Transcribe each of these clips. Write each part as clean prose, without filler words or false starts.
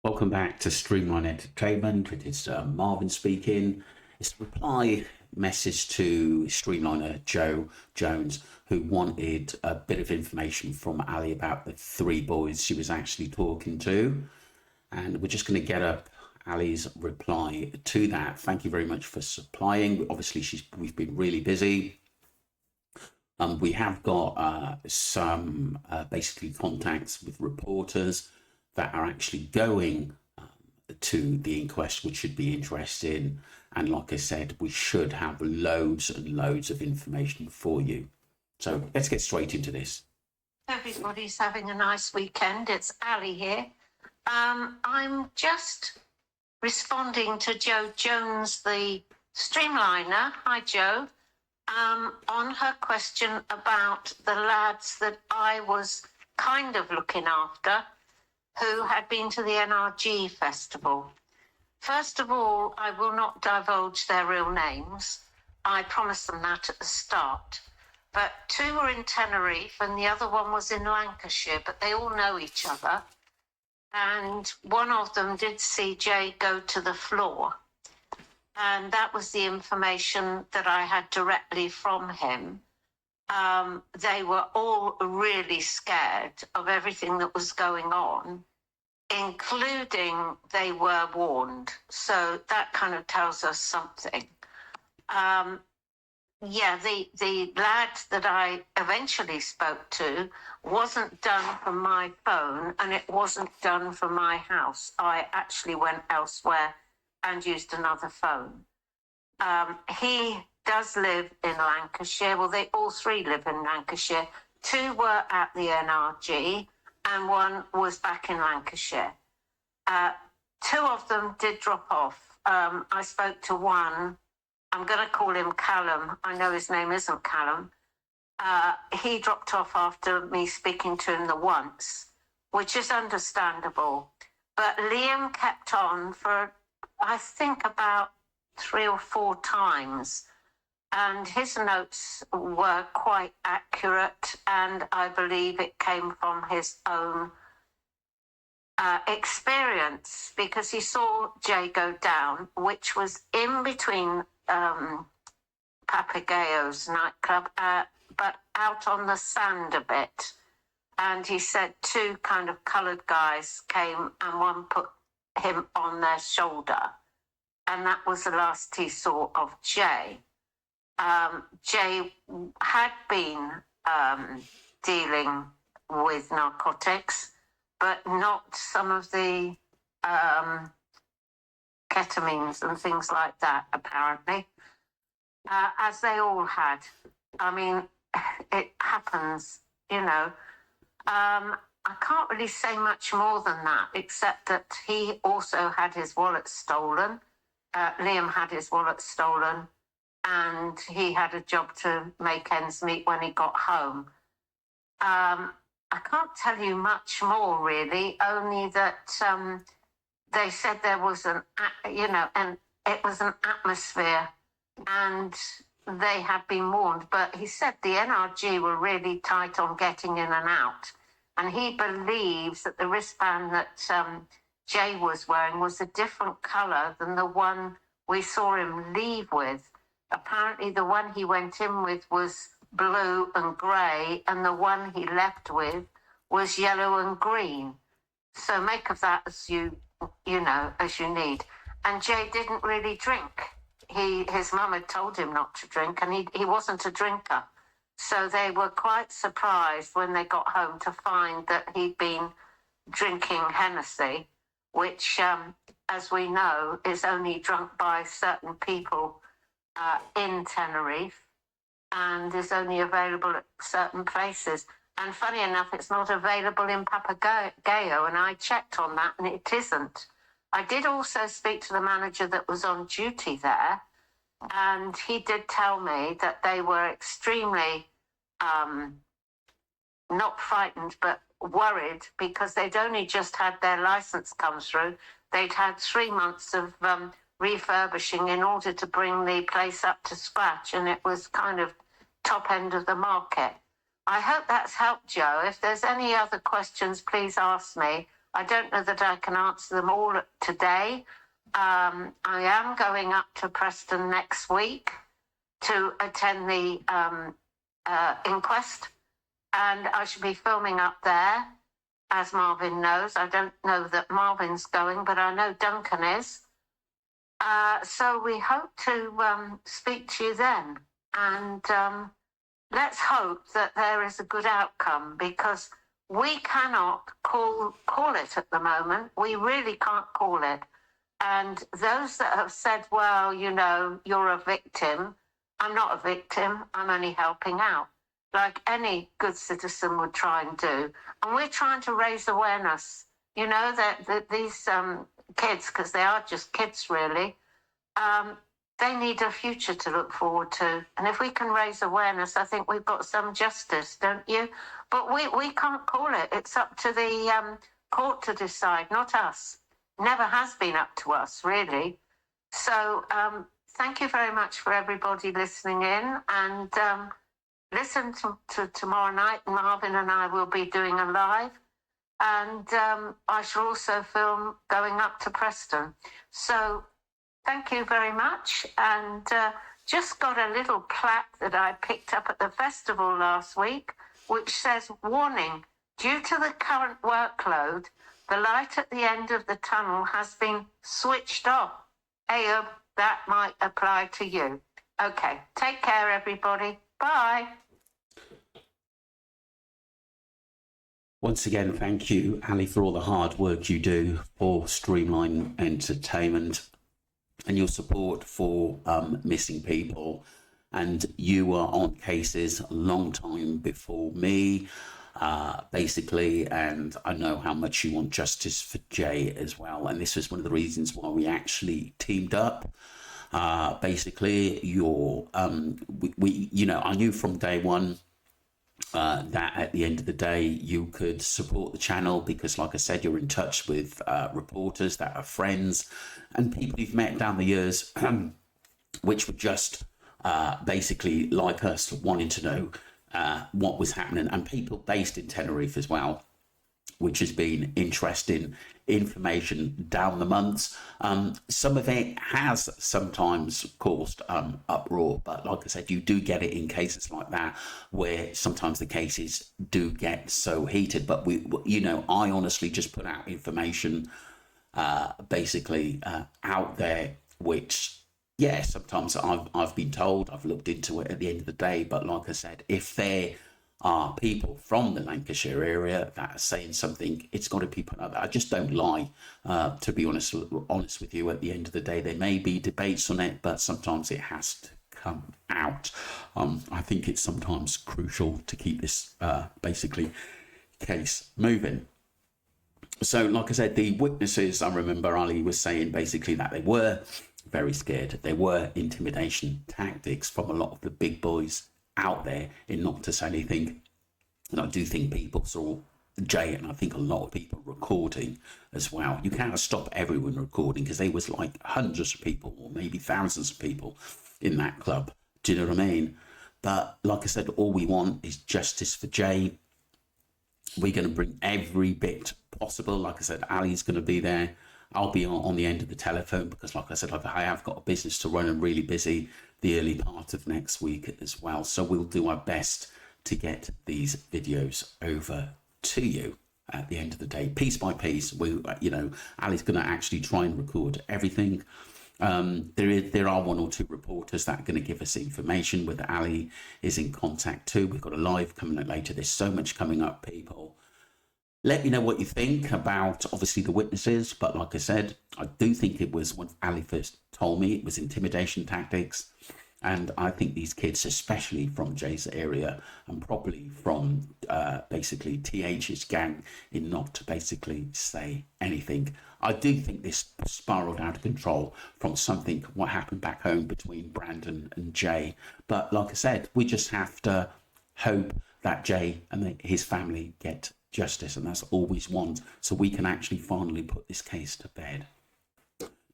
Welcome back to Streamline Entertainment. It is Marvin speaking. It's a reply message to Streamliner Joe Jones, who wanted a bit of information from Ali about the three boys she was actually talking to. And we're just going to get up Ali's reply to that. Thank you very much for supplying. Obviously, we've been really busy. We have got some basically contacts with reporters that are actually going to the inquest, which should be interesting. And like I said, we should have loads and loads of information for you. So let's get straight into this. Everybody's having a nice weekend. It's Ali here. I'm just responding to Joe Jones, the streamliner. Hi, Joe. On her question about the lads that I was kind of looking after, who had been to the NRG festival. First of all, I will not divulge their real names. I promised them that at the start. But two were in Tenerife and the other one was in Lancashire, but they all know each other. And one of them did see Jay go to the floor. And that was the information that I had directly from him. They were all really scared of everything that was going on, including they were warned. So that kind of tells us something. The lad that I eventually spoke to wasn't done from my phone and it wasn't done from my house. I actually went elsewhere and used another phone. He does live in Lancashire. Well, they all three live in Lancashire. Two were at the NRG and one was back in Lancashire. Two of them did drop off. I spoke to one. I'm going to call him Callum. I know his name isn't Callum. He dropped off after me speaking to him the once, which is understandable. But Liam kept on for, I think, about 3 or 4 times. And his notes were quite accurate, and I believe it came from his own experience, because he saw Jay go down, which was in between Papagayo's nightclub, but out on the sand a bit. And he said 2 kind of coloured guys came and one put him on their shoulder. And that was the last he saw of Jay. Jay had been dealing with narcotics, but not some of the ketamines and things like that, apparently, as they all had. I mean, it happens, you know. I can't really say much more than that, except that he also had his wallet stolen. Liam had his wallet stolen, and he had a job to make ends meet when he got home. I can't tell you much more, really, only that they said there was and it was an atmosphere, and they had been warned. But he said the NRG were really tight on getting in and out, and he believes that the wristband that Jay was wearing was a different colour than the one we saw him leave with. Apparently the one he went in with was blue and grey, and the one he left with was yellow and green. So make of that as you need. And Jay didn't really drink. His mum had told him not to drink, and he wasn't a drinker. So they were quite surprised when they got home to find that he'd been drinking Hennessy, which, as we know, is only drunk by certain people in Tenerife and is only available at certain places. And funny enough, it's not available in Papagayo, and I checked on that, and it isn't. I did also speak to the manager that was on duty there, and he did tell me that they were extremely not frightened, but worried, because they'd only just had their license come through. They'd had 3 months of refurbishing in order to bring the place up to scratch, and it was kind of top end of the market. I hope that's helped, Joe. If there's any other questions, please ask me. I don't know that I can answer them all today. I am going up to Preston next week to attend the inquest, and I should be filming up there, as Marvin knows. I don't know that Marvin's going, but I know Duncan is. So we hope to speak to you then, and let's hope that there is a good outcome, because we cannot call it at the moment. We really can't call it. And those that have said, well, you know, you're a victim, I'm not a victim, I'm only helping out, like any good citizen would try and do. And we're trying to raise awareness, you know, that these kids, because they are just kids really, they need a future to look forward to. And if we can raise awareness, I think we've got some justice, don't you? But we can't call it. It's up to the court to decide, not us. Never has been up to us, really. So thank you very much for everybody listening in. And listen to tomorrow night. Marvin and I will be doing a live. And I shall also film going up to Preston. So thank you very much. And just got a little plaque that I picked up at the festival last week, which says, warning, due to the current workload, the light at the end of the tunnel has been switched off. Ayub, that might apply to you. Okay, take care, everybody. Bye. Once again, thank you, Ali, for all the hard work you do for Streamline Entertainment and your support for missing people. And you were on cases a long time before me, basically, and I know how much you want justice for Jay as well. And this was one of the reasons why we actually teamed up. Basically, I knew from day one that at the end of the day you could support the channel, because like I said, you're in touch with reporters that are friends and people you've met down the years, which were just basically like us, wanting to know what was happening, and people based in Tenerife as well, which has been interesting information down the months. Some of it has sometimes caused uproar, but like I said, you do get it in cases like that where sometimes the cases do get so heated. But I honestly just put out information basically out there, which sometimes I've been told, I've looked into it at the end of the day. But like I said, if there are people from the Lancashire area that are saying something, it's got to be put out there. I just don't lie, to be honest with you. At the end of the day, there may be debates on it, but sometimes it has to come out. I think it's sometimes crucial to keep this basically case moving. So like I said, the witnesses, I remember Ali was saying basically that they were very scared. There were intimidation tactics from a lot of the big boys out there in not to say anything. And I do think people saw Jay, and I think a lot of people recording as well. You can't stop everyone recording, because there was like hundreds of people or maybe thousands of people in that club. Do you know what I mean? But like I said, all we want is justice for Jay. We're going to bring every bit possible. Like I said, Ali's going to be there. I'll be on the end of the telephone, because like I said, I have got a business to run and really busy the early part of next week as well. So we'll do our best to get these videos over to you at the end of the day, piece by piece. Ali's going to actually try and record everything. There are one or two reporters that are going to give us information, with Ali is in contact too. We've got a live coming up later. There's so much coming up, people. Let me know what you think about, obviously, the witnesses. But like I said, I do think it was, when Ali first told me, it was intimidation tactics. And I think these kids, especially from Jay's area and probably from basically TH's gang, in not to basically say anything. I do think this spiraled out of control from something, what happened back home between Brandon and Jay. But like I said, we just have to hope that Jay and his family get justice, and that's all we want, so we can actually finally put this case to bed.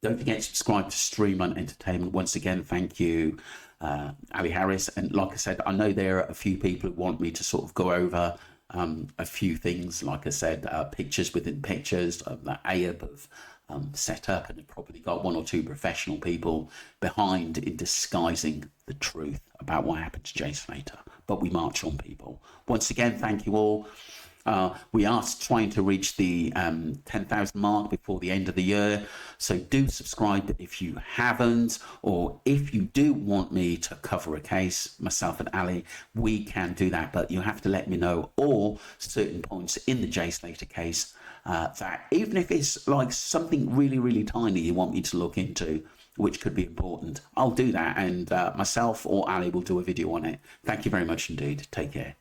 Don't forget to subscribe to Streamline Entertainment. Once again, thank you, Ali Harris. And like I said, I know there are a few people who want me to sort of go over a few things, like I said, pictures within pictures, that AIB have set up, and have probably got one or two professional people behind in disguising the truth about what happened to Jay Slater. But we march on, people. Once again, thank you all. We are trying to reach the 10,000 mark before the end of the year. So do subscribe if you haven't, or if you do want me to cover a case, myself and Ali, we can do that. But you have to let me know all certain points in the Jay Slater case that, even if it's like something really, really tiny you want me to look into, which could be important, I'll do that. And myself or Ali will do a video on it. Thank you very much indeed. Take care.